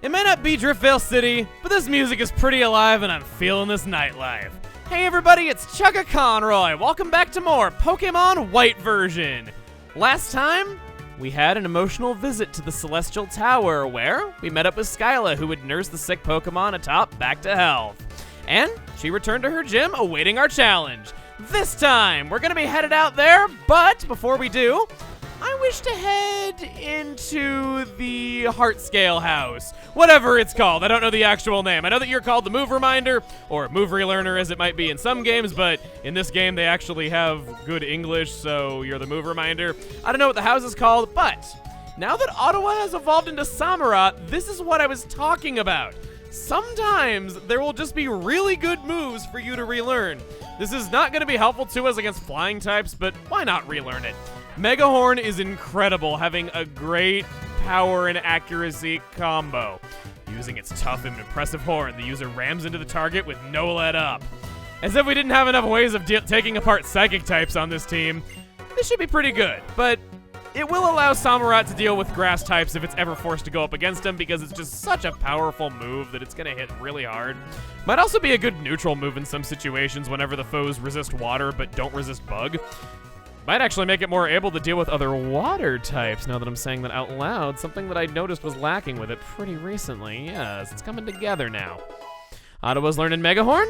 It may not be Driftvale City, but this music is pretty alive and I'm feeling this nightlife. Hey everybody, it's Chugga Conroy. Welcome back to more Pokémon White version. Last time, we had an emotional visit to the Celestial Tower where we met up with Skyla, who would nurse the sick Pokémon atop back to health. And she returned to her gym awaiting our challenge. This time, we're gonna be headed out there, but before we do, I wish to head into the Heart Scale House. Whatever it's called, I don't know the actual name. I know that you're called the Move Reminder, or Move Relearner as it might be in some games, but in this game they actually have good English, so you're the Move Reminder. I don't know what the house is called, but now that Ottawa has evolved into Samurott, this is what I was talking about. Sometimes there will just be really good moves for you to relearn. This is not going to be helpful to us against flying types, but why not relearn it? Mega Horn is incredible, having a great power and accuracy combo. Using its tough and impressive horn, the user rams into the target with no let up. As if we didn't have enough ways of taking apart psychic types on this team, this should be pretty good, but it will allow Samurott to deal with grass types if it's ever forced to go up against him because it's just such a powerful move that it's going to hit really hard. Might also be a good neutral move in some situations whenever the foes resist water but don't resist bug. Might actually make it more able to deal with other water types now that I'm saying that out loud, something that I noticed was lacking with it pretty recently. Yes, it's coming together now. Ottawa's learning Mega Horn.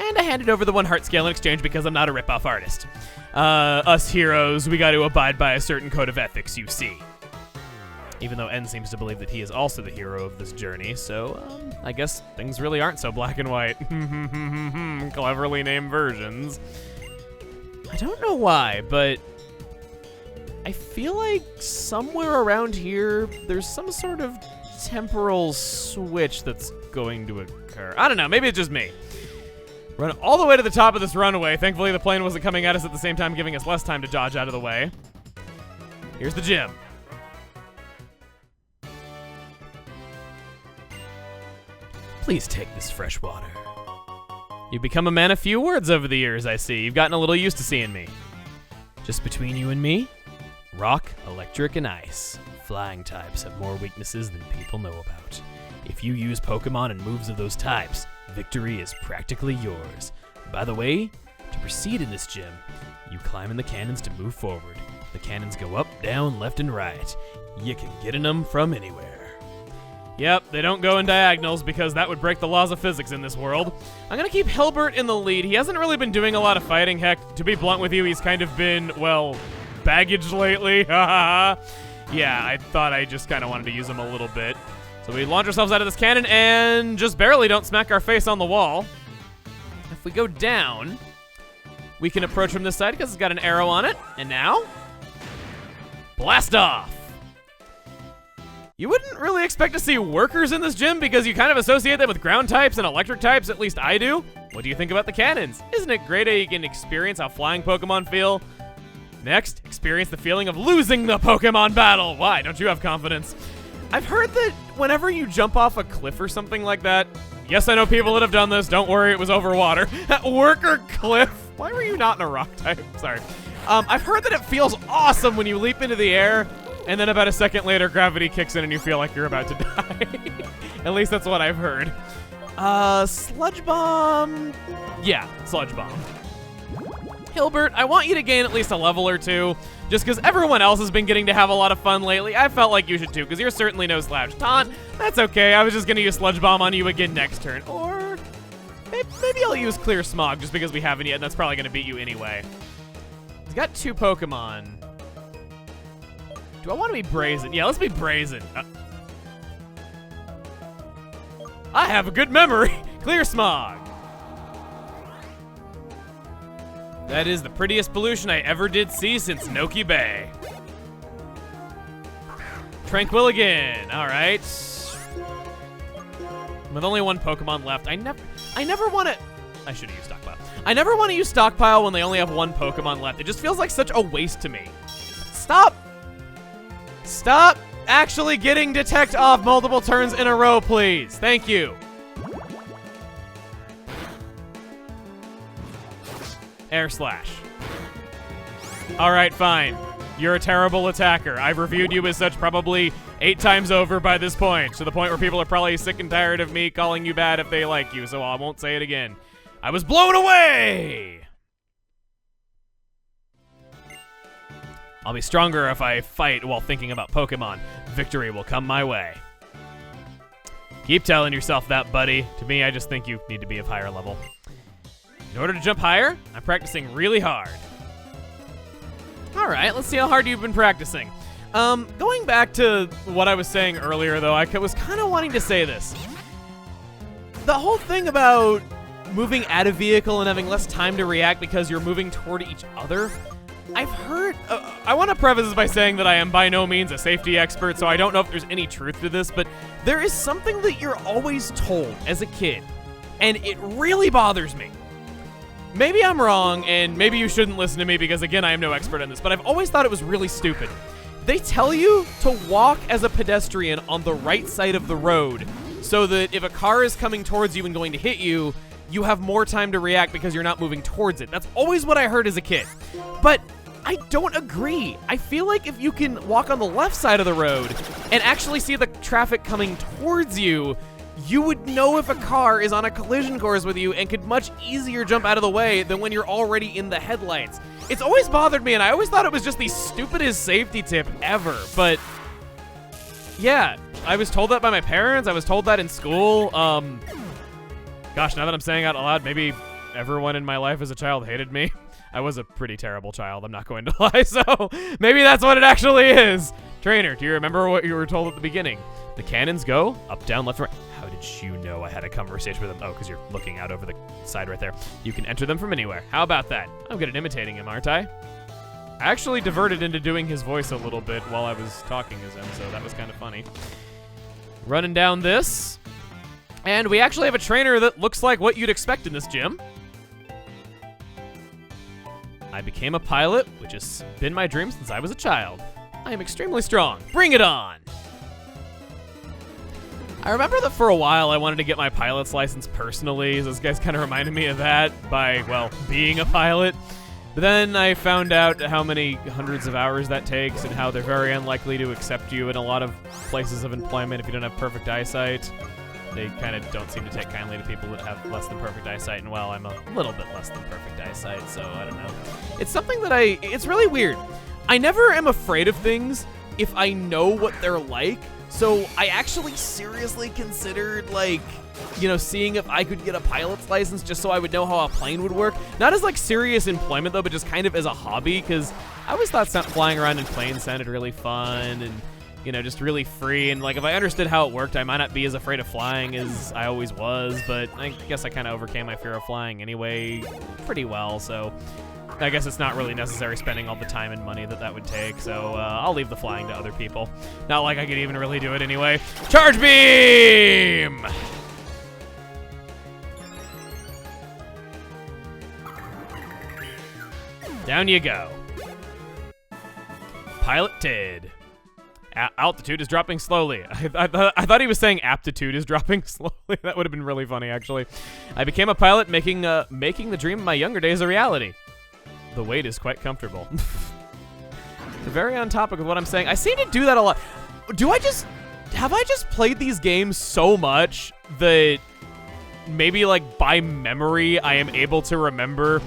And I handed over the 1 heart scale in exchange because I'm not a rip-off artist. Us heroes, we got to abide by a certain code of ethics, you see. Even though N seems to believe that he is also the hero of this journey, so I guess things really aren't so black and white. Cleverly named versions. I don't know why, but I feel like somewhere around here, there's some sort of temporal switch that's going to occur. I don't know, maybe it's just me. Run all the way to the top of this runway. Thankfully, the plane wasn't coming at us at the same time, giving us less time to dodge out of the way. Here's the gym. Please take this fresh water. You've become a man of few words over the years, I see. You've gotten a little used to seeing me. Just between you and me, rock, electric, and ice. Flying types have more weaknesses than people know about. If you use Pokemon and moves of those types, victory is practically yours. By the way, to proceed in this gym, you climb in the cannons to move forward. The cannons go up, down, left, and right. You can get in them from anywhere. Yep, they don't go in diagonals because that would break the laws of physics in this world. I'm gonna keep Hilbert in the lead. He hasn't really been doing a lot of fighting. Heck, to be blunt with you, he's kind of been, well, baggage lately. Yeah, I thought I just kind of wanted to use him a little bit. So we launch ourselves out of this cannon and just barely don't smack our face on the wall. If we go down, we can approach from this side because it's got an arrow on it. And now, blast off. You wouldn't really expect to see workers in this gym because you kind of associate them with ground types and electric types, at least I do. What do you think about the cannons? Isn't it great how you can experience how flying Pokemon feel? Next, experience the feeling of losing the Pokemon battle. Why? Don't you have confidence? I've heard that whenever you jump off a cliff or something like that, yes, I know people that have done this, don't worry, it was over water. Worker cliff. Why were you not in a rock type? Sorry. I've heard that it feels awesome when you leap into the air, and then about a second later, gravity kicks in and you feel like you're about to die. At least that's what I've heard. Sludge Bomb. Yeah, Sludge Bomb. Hilbert, I want you to gain at least a level or 2, just because everyone else has been getting to have a lot of fun lately. I felt like you should too, because you're certainly no slouch. Taunt, that's okay. I was just going to use Sludge Bomb on you again next turn. Or maybe I'll use Clear Smog, just because we haven't yet, and that's probably going to beat you anyway. He's got 2 Pokemon. Do I want to be Brazen? Yeah, let's be Brazen. I have a good memory. Clear Smog. That is the prettiest pollution I ever did see since Noki Bay. Tranquilligan, all right. With only 1 Pokemon left, I never want to. I should have used Stockpile. I never want to use Stockpile when they only have 1 Pokemon left. It just feels like such a waste to me. Stop actually getting Detect off multiple turns in a row, please. Thank you. Air Slash. All right, fine. You're a terrible attacker. I've reviewed you as such probably 8 times over by this point, to the point where people are probably sick and tired of me calling you bad if they like you, so I won't say it again. I was blown away! I'll be stronger if I fight while thinking about Pokemon. Victory will come my way. Keep telling yourself that, buddy. To me, I just think you need to be of higher level. In order to jump higher, I'm practicing really hard. All right, let's see how hard you've been practicing. Going back to what I was saying earlier, though, I was kind of wanting to say this. The whole thing about moving at a vehicle and having less time to react because you're moving toward each other, I've heard... I want to preface this by saying that I am by no means a safety expert, so I don't know if there's any truth to this, but there is something that you're always told as a kid, and it really bothers me. Maybe I'm wrong, and maybe you shouldn't listen to me because, again, I am no expert on this, but I've always thought it was really stupid. They tell you to walk as a pedestrian on the right side of the road so that if a car is coming towards you and going to hit you, you have more time to react because you're not moving towards it. That's always what I heard as a kid. But I don't agree. I feel like if you can walk on the left side of the road and actually see the traffic coming towards you, you would know if a car is on a collision course with you and could much easier jump out of the way than when you're already in the headlights. It's always bothered me, and I always thought it was just the stupidest safety tip ever, but yeah, I was told that by my parents. I was told that in school. Gosh, now that I'm saying it out loud, maybe everyone in my life as a child hated me. I was a pretty terrible child, I'm not going to lie, so maybe that's what it actually is. Trainer, do you remember what you were told at the beginning? The cannons go up, down, left, right. How did you know I had a conversation with him? Oh, because you're looking out over the side right there. You can enter them from anywhere. How about that? I'm good at imitating him, aren't I? I actually diverted into doing his voice a little bit while I was talking as him, so that was kind of funny. Running down this. And we actually have a trainer that looks like what you'd expect in this gym. I became a pilot, which has been my dream since I was a child. I am extremely strong. Bring it on! I remember that for a while I wanted to get my pilot's license personally. This guy's kind of reminded me of that by, well, being a pilot. But then I found out how many hundreds of hours that takes and how they're very unlikely to accept you in a lot of places of employment if you don't have perfect eyesight. They kind of don't seem to take kindly to people that have less than perfect eyesight, and well, I'm a little bit less than perfect eyesight, so I don't know. It's something that it's really weird. I never am afraid of things if I know what they're like, so I actually seriously considered, like, you know, seeing if I could get a pilot's license just so I would know how a plane would work. Not as, like, serious employment, though, but just kind of as a hobby, because I always thought flying around in planes sounded really fun, and you know, just really free, and like if I understood how it worked, I might not be as afraid of flying as I always was, but I guess I kind of overcame my fear of flying anyway pretty well, so I guess it's not really necessary spending all the time and money that would take, so I'll leave the flying to other people. Not like I could even really do it anyway. Charge beam! Down you go. Piloted. Altitude is dropping slowly. I thought he was saying aptitude is dropping slowly. That would have been really funny, actually. I became a pilot, making the dream of my younger days a reality. The weight is quite comfortable. They're very on topic of what I'm saying. I seem to do that a lot. Have I just played these games so much that maybe like by memory I am able to remember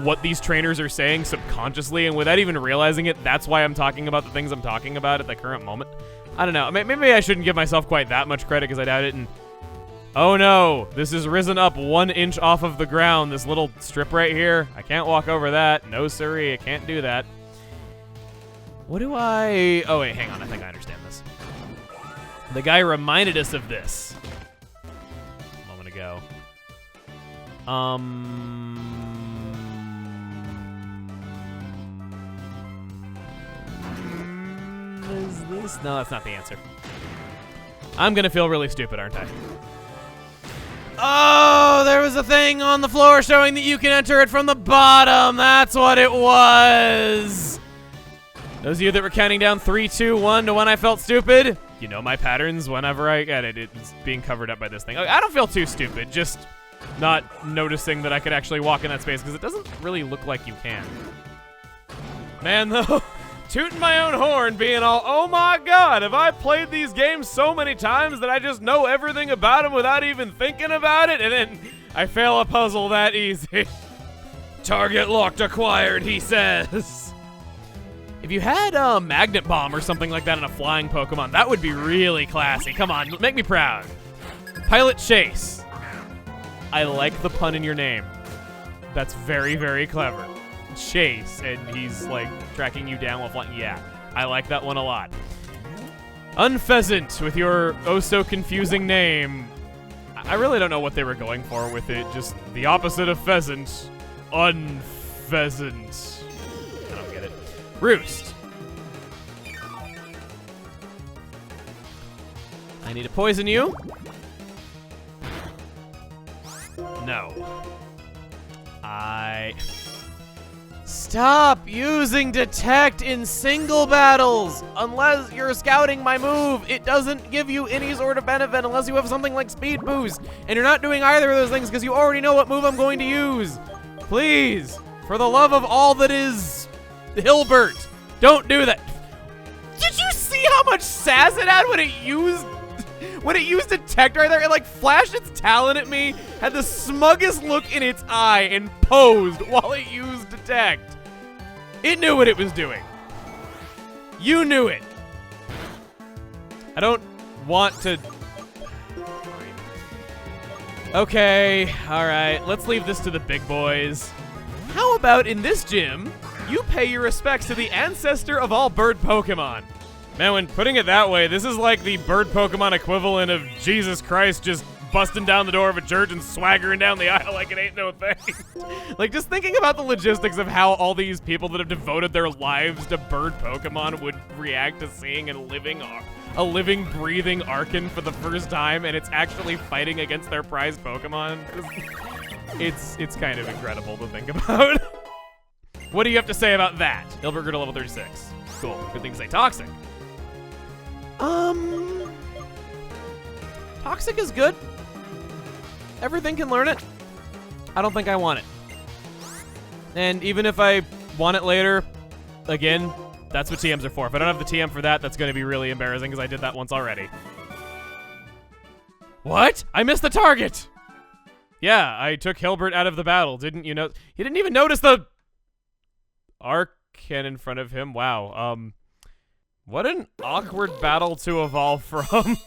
what these trainers are saying subconsciously, and without even realizing it, that's why I'm talking about the things I'm talking about at the current moment? I don't know. Maybe I shouldn't give myself quite that much credit because I doubt it. And oh no, this has risen up 1 inch off of the ground. This little strip right here. I can't walk over that. No siree, I can't do that. What do I... Oh wait, hang on. I think I understand this. The guy reminded us of this a moment ago. Is this? No, that's not the answer. I'm gonna feel really stupid, aren't I? Oh, there was a thing on the floor showing that you can enter it from the bottom. That's what it was. Those of you that were counting down 3, 2, 1 to when I felt stupid, you know my patterns whenever I get it. It's being covered up by this thing. I don't feel too stupid, just not noticing that I could actually walk in that space because it doesn't really look like you can. Man, though, tooting my own horn, being all, oh my god, have I played these games so many times that I just know everything about them without even thinking about it? And then I fail a puzzle that easy. Target locked acquired, he says. If you had a Magnet Bomb or something like that in a flying Pokemon, that would be really classy. Come on, make me proud. Pilot Chase. I like the pun in your name. That's very, very clever. Chase, and he's like tracking you down while flying. Yeah, I like that one a lot. Unpheasant with your oh so confusing name. I really don't know what they were going for with it. Just the opposite of pheasant. Unpheasant. I don't get it. Roost. I need to poison you. No. Stop using Detect in single battles! Unless you're scouting my move, it doesn't give you any sort of benefit unless you have something like Speed Boost. And you're not doing either of those things because you already know what move I'm going to use. Please, for the love of all that is Hilbert, don't do that. Did you see how much sass it had when it used Detect right there? It like flashed its talon at me, had the smuggest look in its eye, and posed while it used Detect. It knew what it was doing. You knew it. I don't want to... Okay, alright, let's leave this to the big boys. How about in this gym, you pay your respects to the ancestor of all bird Pokemon? Man, when putting it that way, this is like the bird Pokemon equivalent of Jesus Christ just busting down the door of a church and swaggering down the aisle like it ain't no thing. Like, just thinking about the logistics of how all these people that have devoted their lives to bird Pokemon would react to seeing a living, breathing Archon for the first time, and it's actually fighting against their prized Pokemon. It's kind of incredible to think about. What do you have to say about that? Hilbert grew to level 36. Cool. Good thing to say Toxic. Toxic is good. Everything can learn it. I don't think I want it. And even if I want it later, again, that's what TMs are for. If I don't have the TM for that, that's going to be really embarrassing because I did that once already. What? I missed the target! Yeah, I took Hilbert out of the battle. Didn't you know? He didn't even notice the Archon in front of him. Wow. What an awkward battle to evolve from.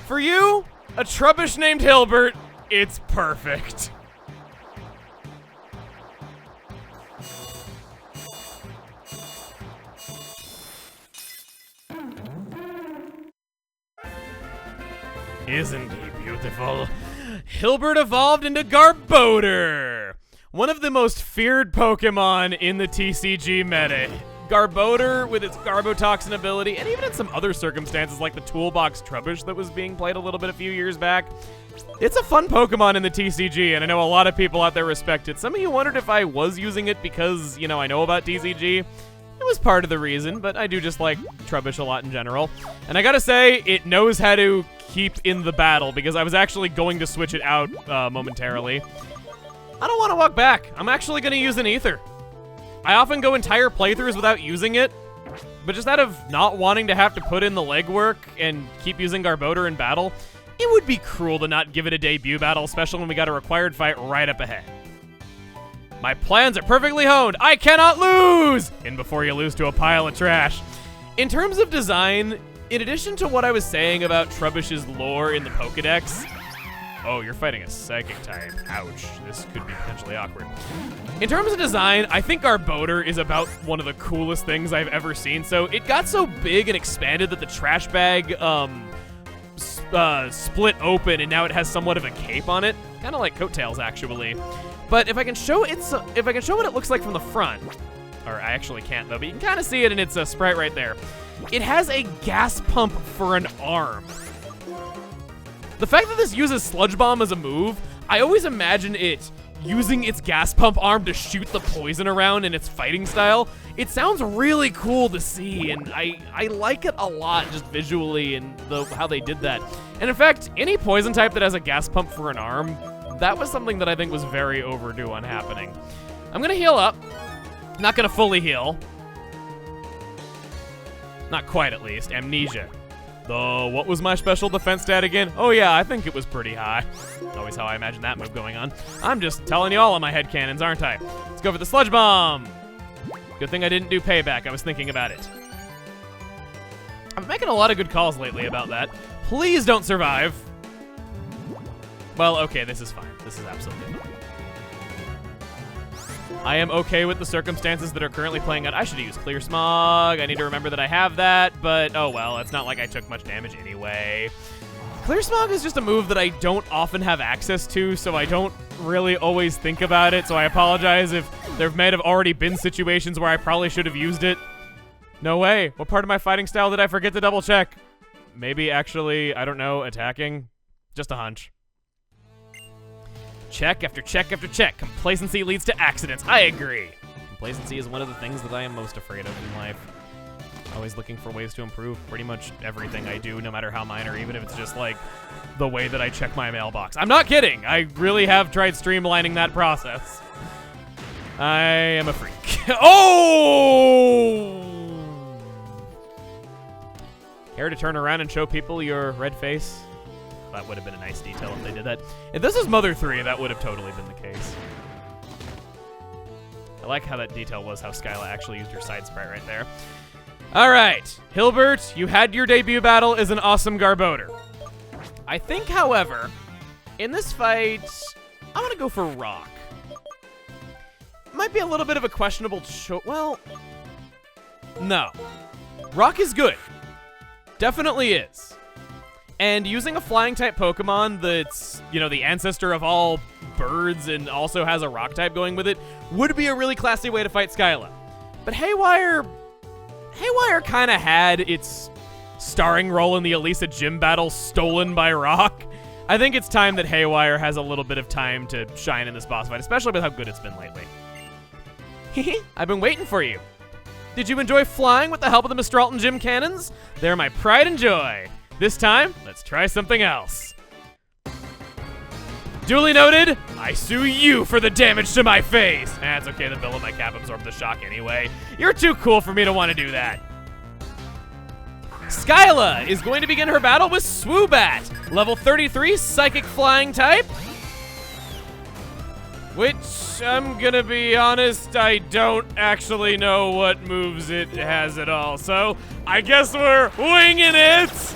For you, a Trubbish named Hilbert, it's perfect. Isn't he beautiful? Hilbert evolved into Garbodor, one of the most feared Pokemon in the TCG meta. Garbodor, with its Garbotoxin ability, and even in some other circumstances like the Toolbox Trubbish that was being played a little bit a few years back. It's a fun Pokemon in the TCG, and I know a lot of people out there respect it. Some of you wondered if I was using it because, you know, I know about TCG. It was part of the reason, but I do just like Trubbish a lot in general. And I gotta say, it knows how to keep in the battle, because I was actually going to switch it out momentarily. I don't want to walk back. I'm actually going to use an Ether. I often go entire playthroughs without using it, but just out of not wanting to have to put in the legwork and keep using Garbodor in battle, it would be cruel to not give it a debut battle, especially when we got a required fight right up ahead. My plans are perfectly honed. I cannot lose! And before you lose to a pile of trash. In terms of design, in addition to what I was saying about Trubbish's lore in the Pokedex... Oh, you're fighting a Psychic type. Ouch. This could be potentially awkward. In terms of design, I think Garbodor is about one of the coolest things I've ever seen. So it got so big and expanded that the trash bag split open, and now it has somewhat of a cape on it. Kind of like coattails, actually. But if I can show what it looks like from the front, or I actually can't though, but you can kind of see it in its sprite right there. It has a gas pump for an arm. The fact that this uses Sludge Bomb as a move, I always imagine it using its gas pump arm to shoot the poison around in its fighting style. It sounds really cool to see, and I like it a lot just visually and how they did that. And in fact, any poison type that has a gas pump for an arm, that was something that I think was very overdue on happening. I'm gonna heal up. Not gonna fully heal. Not quite, at least. Amnesia. What was my special defense stat again? Oh yeah, I think it was pretty high. Always how I imagine that move going on. I'm just telling you all of my headcanons, aren't I? Let's go for the Sludge Bomb. Good thing I didn't do payback. I was thinking about it. I'm making a lot of good calls lately about that. Please don't survive. Well, okay, this is fine. This is absolutely fine. I am okay with the circumstances that are currently playing out. I should use Clear Smog. I need to remember that I have that, but oh well, it's not like I took much damage anyway. Clear Smog is just a move that I don't often have access to, so I don't really always think about it, so I apologize if there might have already been situations where I probably should have used it. No way. What part of my fighting style did I forget to double check? Maybe actually, I don't know, attacking? Just a hunch. Check after check after check. Complacency leads to accidents. I agree. Complacency is one of the things that I am most afraid of in life. Always looking for ways to improve pretty much everything I do, no matter how minor, even if it's just like the way that I check my mailbox. I'm not kidding. I really have tried streamlining that process. I am a freak. Oh! Care to turn around and show people your red face? That would have been a nice detail if they did that. If this is Mother 3, that would have totally been the case. I like how that detail was, how Skyla actually used her side sprite right there. All right, Hilbert, you had your debut battle as an awesome Garbodor. I think, however, in this fight, I'm gonna go for Rock. Might be a little bit of a questionable choice. Well, no. Rock is good. Definitely is. And using a flying type Pokemon that's, you know, the ancestor of all birds and also has a rock type going with it would be a really classy way to fight Skyla. But Haywire kind of had its starring role in the Elisa gym battle stolen by Rock. I think it's time that Haywire has a little bit of time to shine in this boss fight, especially with how good it's been lately. I've been waiting for you. Did you enjoy flying with the help of the Mistralton gym cannons? They're my pride and joy. This time, let's try something else. Duly noted, I sue you for the damage to my face. It's okay, the bill of my cap absorbed the shock anyway. You're too cool for me to want to do that. Skyla is going to begin her battle with Swoobat, level 33 psychic flying type. Which, I'm gonna be honest, I don't actually know what moves it has at all. So, I guess we're winging it.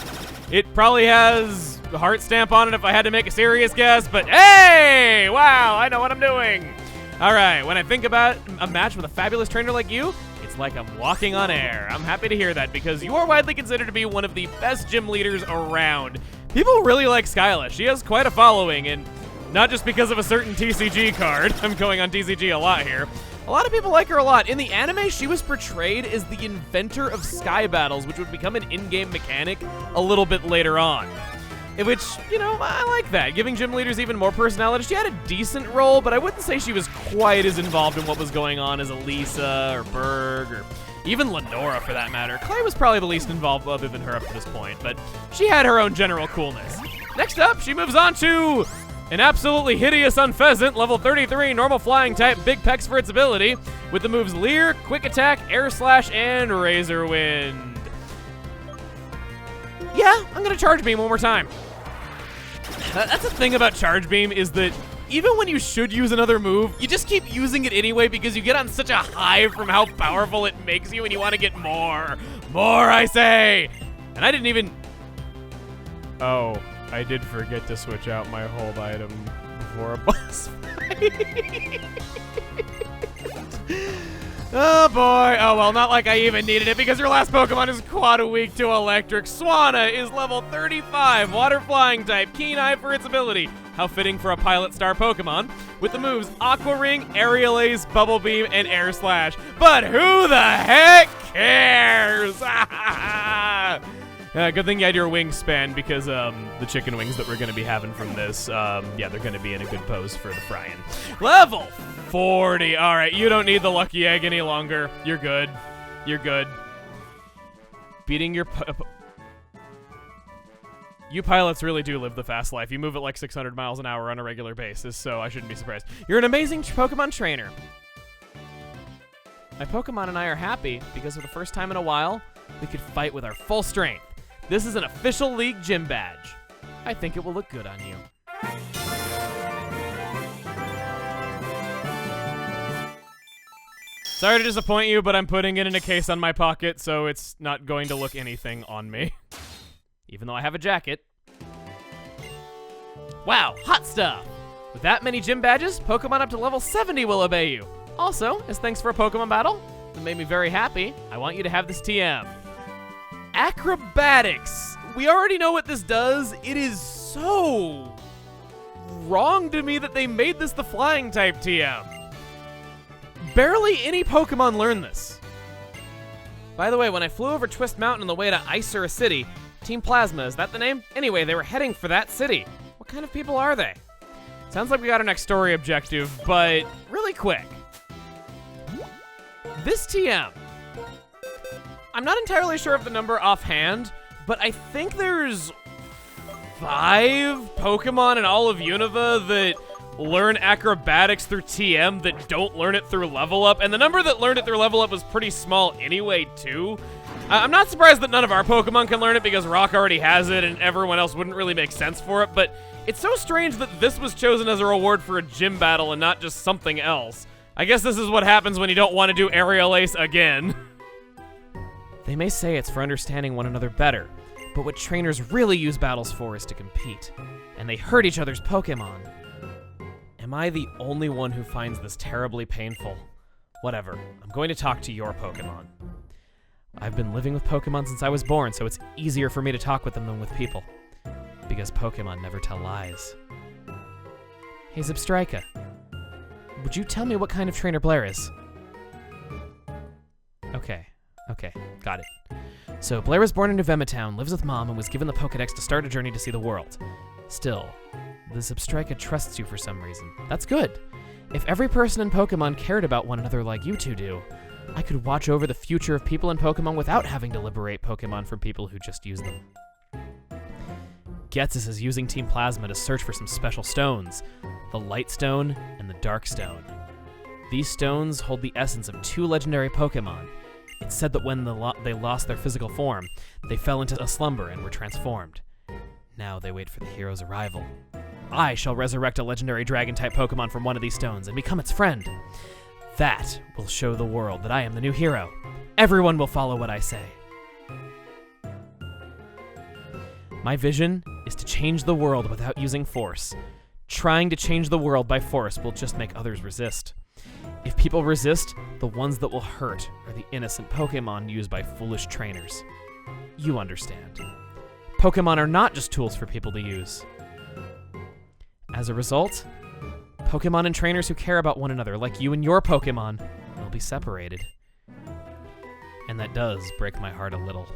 It probably has a heart stamp on it if I had to make a serious guess, but hey, wow, I know what I'm doing. All right, when I think about a match with a fabulous trainer like you, it's like I'm walking on air. I'm happy to hear that because you are widely considered to be one of the best gym leaders around. People really like Skyla. She has quite a following, and not just because of a certain TCG card. I'm going on TCG a lot here. A lot of people like her a lot. In the anime, she was portrayed as the inventor of Sky Battles, which would become an in-game mechanic a little bit later on. Which, you know, I like that. Giving gym leaders even more personality. She had a decent role, but I wouldn't say she was quite as involved in what was going on as Elisa or Berg or even Lenora for that matter. Clay was probably the least involved other than her up to this point, but she had her own general coolness. Next up, she moves on to an absolutely hideous Unpheasant, level 33, normal flying type, big pecs for its ability, with the moves Leer, Quick Attack, Air Slash, and Razor Wind. Yeah, I'm gonna Charge Beam one more time. That's the thing about Charge Beam is that even when you should use another move, you just keep using it anyway because you get on such a high from how powerful it makes you and you want to get more. More, I say! And I didn't even... Oh, I did forget to switch out my hold item before a boss fight. Oh boy, oh well, not like I even needed it because your last Pokemon is quad weak to electric. Swanna is level 35, water flying type, keen eye for its ability. How fitting for a Pilot Star Pokemon, with the moves Aqua Ring, Aerial Ace, Bubble Beam, and Air Slash. But who the heck cares? Good thing you had your wingspan because the chicken wings that we're going to be having from this, yeah, they're going to be in a good pose for the frying. Level 40. All right, you don't need the lucky egg any longer. You're good. You're good. Beating your... You pilots really do live the fast life. You move at like 600 miles an hour on a regular basis, so I shouldn't be surprised. You're an amazing Pokemon trainer. My Pokemon and I are happy because for the first time in a while, we could fight with our full strength. This is an official league gym badge. I think it will look good on you. Sorry to disappoint you, but I'm putting it in a case on my pocket, so it's not going to look anything on me. Even though I have a jacket. Wow, hot stuff! With that many gym badges, Pokemon up to level 70 will obey you. Also, as thanks for a Pokemon battle, that made me very happy, I want you to have this TM. Acrobatics! We already know what this does. It is so wrong to me that they made this the flying type TM. Barely any Pokemon learn this. By the way, when I flew over Twist Mountain on the way to Icera City, Team Plasma, is that the name? Anyway, they were heading for that city. What kind of people are they? Sounds like we got our next story objective, but really quick. This TM. I'm not entirely sure of the number offhand, but I think there's 5 Pokemon in all of Unova that learn acrobatics through TM that don't learn it through level up, and the number that learned it through level up was pretty small anyway, too. I'm not surprised that none of our Pokemon can learn it because Rock already has it and everyone else wouldn't really make sense for it, but it's so strange that this was chosen as a reward for a gym battle and not just something else. I guess this is what happens when you don't want to do Aerial Ace again. They may say it's for understanding one another better, but what trainers really use battles for is to compete, and they hurt each other's Pokemon. Am I the only one who finds this terribly painful? Whatever, I'm going to talk to your Pokemon. I've been living with Pokemon since I was born, so it's easier for me to talk with them than with people. Because Pokemon never tell lies. Hey, Zebstrika, would you tell me what kind of trainer Blair is? Okay, got it. So, Blair was born in November Town, lives with Mom, and was given the Pokedex to start a journey to see the world. Still, the Zebstrika trusts you for some reason. That's good. If every person in Pokemon cared about one another like you two do, I could watch over the future of people in Pokemon without having to liberate Pokemon from people who just use them. Getsus is using Team Plasma to search for some special stones, the Light Stone and the Dark Stone. These stones hold the essence of 2 legendary Pokemon. It's said that when they lost their physical form, they fell into a slumber and were transformed. Now they wait for the hero's arrival. I shall resurrect a legendary Dragon-type Pokemon from one of these stones and become its friend. That will show the world that I am the new hero. Everyone will follow what I say. My vision is to change the world without using force. Trying to change the world by force will just make others resist. If people resist, the ones that will hurt are the innocent Pokemon used by foolish trainers. You understand. Pokemon are not just tools for people to use. As a result, Pokemon and trainers who care about one another, like you and your Pokemon, will be separated. And that does break my heart a little.